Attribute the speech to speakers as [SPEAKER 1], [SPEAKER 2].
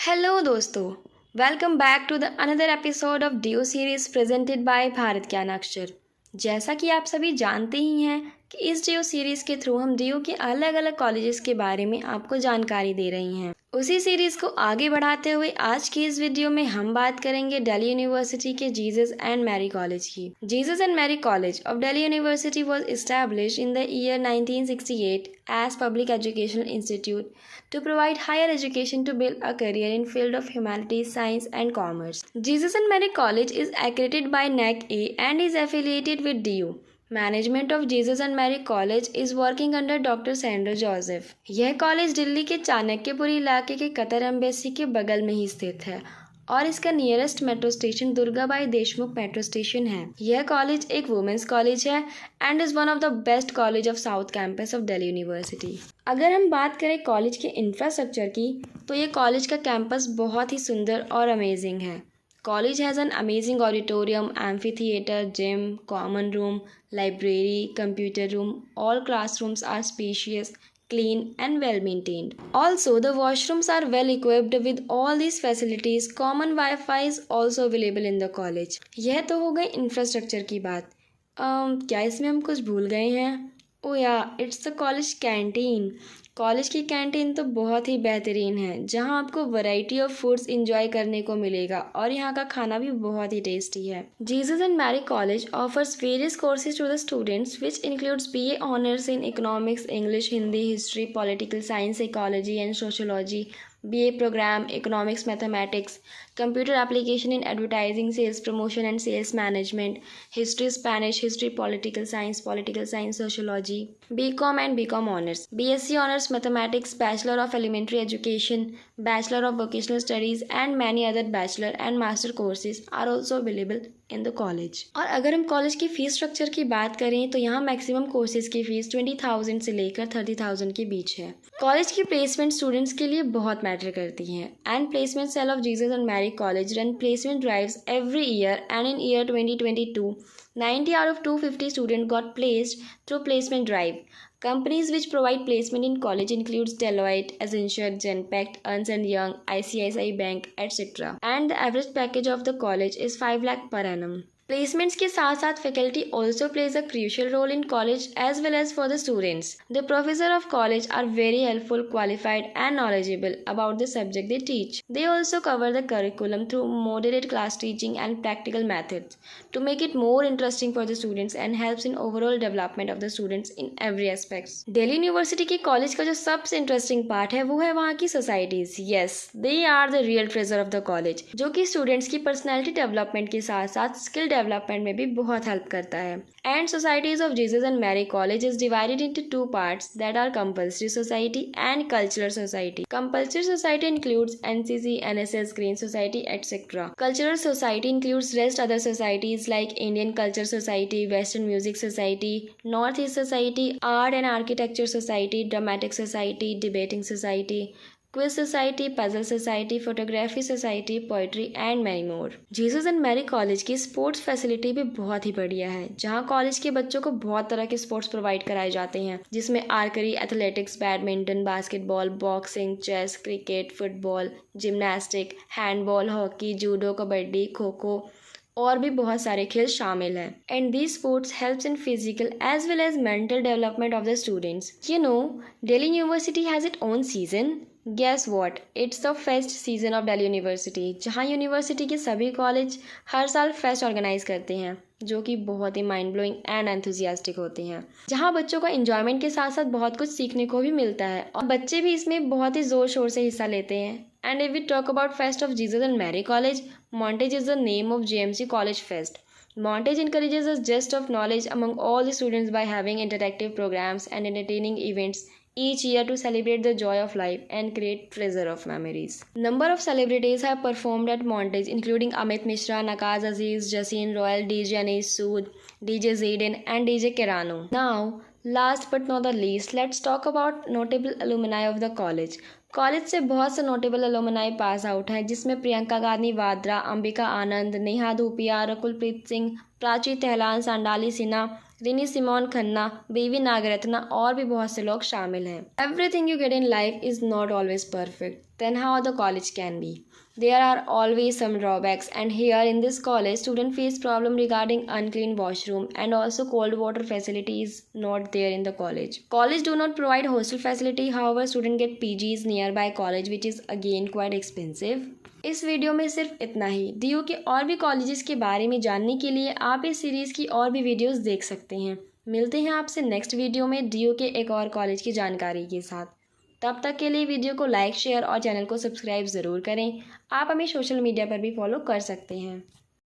[SPEAKER 1] Hello दोस्तों, welcome back to the another episode of DU series presented by Bharat Gyan Akshar. जैसा कि आप सभी जानते ही हैं कि इस डियो सीरीज के थ्रू हम डियो के अलग अलग कॉलेजेस के बारे में आपको जानकारी दे रही हैं। उसी सीरीज को आगे बढ़ाते हुए आज की इस वीडियो में हम बात करेंगे दिल्ली यूनिवर्सिटी के जीसस एंड मैरी कॉलेज की। Jesus and Mary college of Delhi university was established in the year 1968 as public educational institute to provide higher education to build a career in field of humanities, science and commerce. Jesus and Mary College is accredited by NAC-A and is affiliated with DU. Management of Jesus and Mary college is working under doctor Sandra Joseph. यह college Delhi के चाणक्यपुरी इलाके के Qatar embassy के बगल में ही स्थित है और इसका nearest metro station Durgabai Deshmukh metro station है। यह कॉलेज एक वुमेन्स कॉलेज है and is one of the best college of south campus of Delhi university. अगर हम बात करें कॉलेज के इंफ्रास्ट्रक्चर की तो ये कॉलेज का कैंपस बहुत ही सुंदर और अमेजिंग है। College has an amazing auditorium, amphitheater, gym, common room, library, computer room. All classrooms are spacious, clean and well maintained. Also, the washrooms are well equipped with all these facilities. Common Wi-Fi is also available in the college. यह तो हो गई infrastructure की बात। क्या इसमें हम कुछ भूल गए हैं? ओ या it's the college canteen. College की कैंटीन तो बहुत ही बेहतरीन है जहां आपको वैरायटी ऑफ फूड्स इंजॉय करने को मिलेगा और यहाँ का खाना भी बहुत ही टेस्टी है। Jesus and Mary college offers various courses to the students which includes BA honours in economics, English, Hindi, history, political science, psychology and sociology, BA program, economics, mathematics, computer application in advertising, sales promotion and sales management, history, Spanish, history, political science, sociology, BCom and BCom honors, BSc honors mathematics, bachelor of elementary education, bachelor of vocational studies and many other bachelor and master courses are also available in the college। और अगर हम college की fees structure की बात करें तो यहाँ maximum courses की फीस 20,000 से लेकर 30,000 के बीच है। कॉलेज की प्लेसमेंट स्टूडेंट्स के लिए बहुत मैटर करती हैं and placement cell of Jesus and Mary college run placement drives every year and in year 2022 90 out of 250 students got placed through placement drive. Companies which provide placement in college includes Deloitte, Accenture, Genpact, Ernst & Young, ICICI Bank, etc. And the average package of the college is 5 lakh per annum. Placements के साथ साथ faculty also plays a crucial role in college as well as for the students. The professor of college are very helpful, qualified and knowledgeable about the subject they teach. They also cover the curriculum through moderate class teaching and practical methods to make it more interesting for the students and helps in overall development of the students in every aspects. Delhi university के college का जो सबसे interesting part है वो है वहाँ की societies. Yes, they are the real treasure of the college, जो कि स्टूडेंट्स की पर्सनैलिटी डेवलपमेंट के साथ साथ स्किल डेवलपमेंट में भी बहुत हेल्प करता है। And societies of Jesus and Mary college is divided into two parts that are compulsory society and cultural society. Compulsory society includes NCC, NSS, green society etcetera. Cultural society includes rest other societies like Indian culture society, western music society, north east society, art and architecture society, dramatic society, debating society, quiz society, puzzle society, photography society, poetry and many more. Jesus and Mary college की sports facility भी बहुत ही बढ़िया है जहां college के बच्चों को बहुत तरह के स्पोर्ट्स प्रोवाइड कराए जाते हैं जिसमें archery, athletics, badminton, basketball, boxing, chess, cricket, football, gymnastic, handball, hockey, judo, kabaddi, kho kho और भी बहुत सारे खेल शामिल हैं। And these sports helps in physical as well as mental development of the students. You know, Delhi university has its own season. Guess what, it's the fest season of Delhi university, जहाँ university के सभी कॉलेज हर साल fest organise करते हैं जो कि बहुत ही mind blowing and enthusiastic होते हैं, जहाँ बच्चों को एंजॉयमेंट के साथ साथ बहुत कुछ सीखने को भी मिलता है और बच्चे भी इसमें बहुत ही जोर शोर से हिस्सा लेते हैं। And if we talk about fest of Jesus and Mary college, Montage is the name of JMC College Fest. Montage encourages a zest of knowledge among all the students by having interactive programs and entertaining events each year to celebrate the joy of life and create treasure of memories. Number of celebrities have performed at Montage, including Amit Mishra, Nakaz Aziz, Jaseen Royal, DJ Anis Sood, DJ Zayden, and DJ Kerano. Now, last but not the least, let's talk about notable alumni of the college. College से बहुत से notable alumni pass out हैं जिसमें Priyanka Gandhi Vadra, Ambika Anand, Neha Dhupia, Rakulpreet Singh, Prachi Tehlan, Sandali Sinha, Rini Simone Khanna, B V Nagarathna और भी बहुत से लोग शामिल हैं। Everything you get in life is not always perfect, then how the college can be. There are always some drawbacks, and here in this college, students face problem regarding unclean washroom and also cold water facility is not there in the college. College do not provide hostel facility, however, students get PGs nearby college, which is again quite expensive. इस video में सिर्फ इतना ही। DU के और भी colleges के बारे में जानने के लिए आप इस सीरीज़ की और भी वीडियोस देख सकते हैं। मिलते हैं आपसे नेक्स्ट वीडियो में डीयू के एक और कॉलेज की जानकारी के साथ। तब तक के लिए वीडियो को लाइक, शेयर और चैनल को सब्सक्राइब ज़रूर करें। आप हमें सोशल मीडिया पर भी फॉलो कर सकते हैं।